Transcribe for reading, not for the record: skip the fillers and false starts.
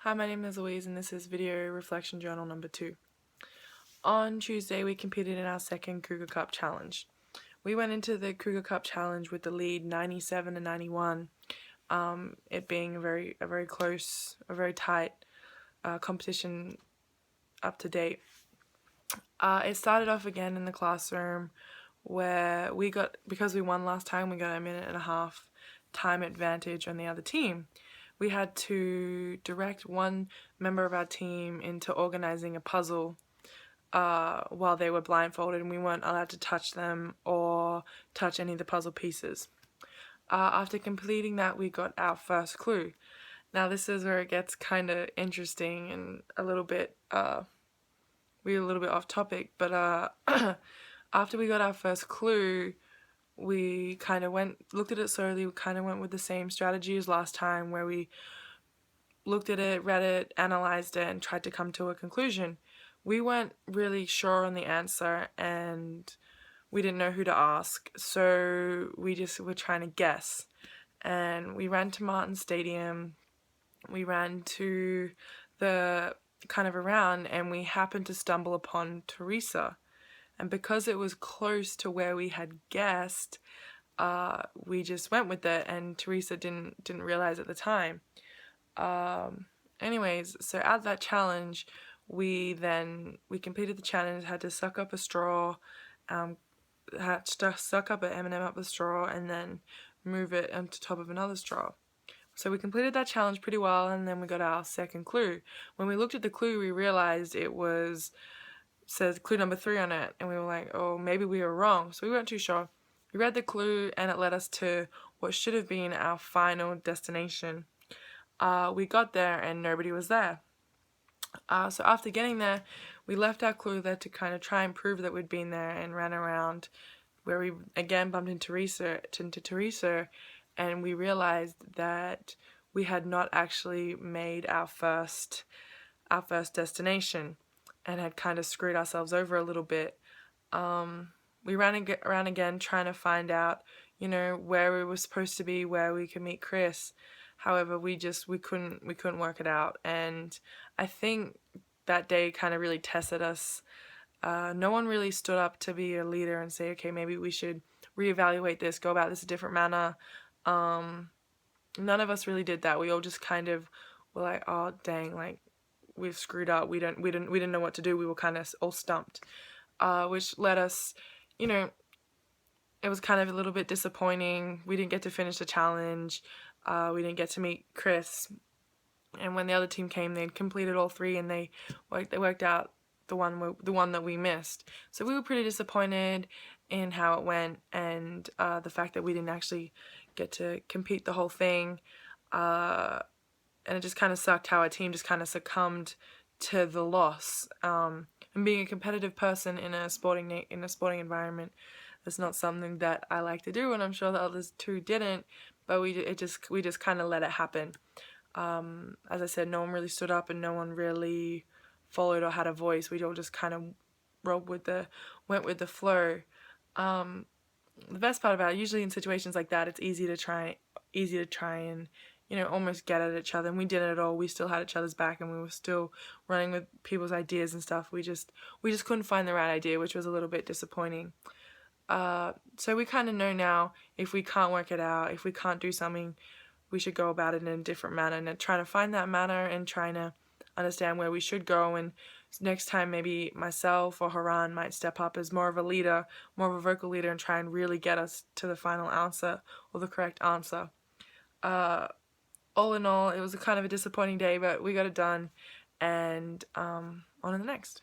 Hi, my name is Louise and this is Video Reflection Journal number 2. On Tuesday we competed in our second Cougar Cup Challenge. We went into the Cougar Cup Challenge with the lead 97 to 91, it being a very close, a very tight competition up to date. It started off again in the classroom where because we won last time, we got a minute and a half time advantage on the other team. We had to direct one member of our team into organizing a puzzle while they were blindfolded, and we weren't allowed to touch them or touch any of the puzzle pieces. After completing that, we got our first clue. Now this is where it gets kind of interesting and a little bit we're a little bit off topic, but after we got our first clue, we kind of looked at it slowly. We kind of went with the same strategy as last time, where we looked at it, read it, analyzed it, and tried to come to a conclusion. We weren't really sure on the answer, and we didn't know who to ask, so we just were trying to guess. And we ran to Martin Stadium, we ran to the kind of around, and we happened to stumble upon Teresa. And because it was close to where we had guessed, we just went with it, and Teresa didn't realize at the time. Anyways, so at that challenge, we completed the challenge, had to suck up a straw, had to suck up an M&M up the straw, and then move it onto top of another straw. So we completed that challenge pretty well, and then we got our second clue. When we looked at the clue, we realized it says clue number 3 on it, and we were like, oh, maybe we were wrong, so we weren't too sure. We read the clue, and it led us to what should have been our final destination. We got there, and nobody was there. So after getting there, we left our clue there to kind of try and prove that we'd been there, and ran around, where we again bumped into Teresa, and we realized that we had not actually made our first destination, and had kind of screwed ourselves over a little bit. We ran around again trying to find out, where we were supposed to be, where we could meet Chris. However, we couldn't work it out, and I think that day kind of really tested us. No one really stood up to be a leader and say, okay, maybe we should reevaluate this, go about this a different manner. None of us really did that. We all just kind of were like, oh dang, like we've screwed up. We didn't know what to do. We were kind of all stumped, which led us, it was kind of a little bit disappointing. We didn't get to finish the challenge. We didn't get to meet Chris. And when the other team came, they'd completed all 3, and they worked out the one that we missed. So we were pretty disappointed in how it went, and the fact that we didn't actually get to compete the whole thing. And it just kind of sucked how our team just kind of succumbed to the loss. And being a competitive person in a sporting environment, that's not something that I like to do, and I'm sure the others too didn't. But we just kind of let it happen. As I said, no one really stood up, and no one really followed or had a voice. We all just kind of went with the flow. The best part about it, usually in situations like that, it's easy to try and almost get at each other, and we didn't at all. We still had each other's back, and we were still running with people's ideas and stuff. We just couldn't find the right idea, which was a little bit disappointing. So we kind of know now, if we can't work it out, if we can't do something, we should go about it in a different manner, and trying to find that manner and trying to understand where we should go. And next time, maybe myself or Haran might step up as more of a leader, more of a vocal leader, and try and really get us to the final answer, or the correct answer. All in all, it was a kind of a disappointing day, but we got it done, and on to the next.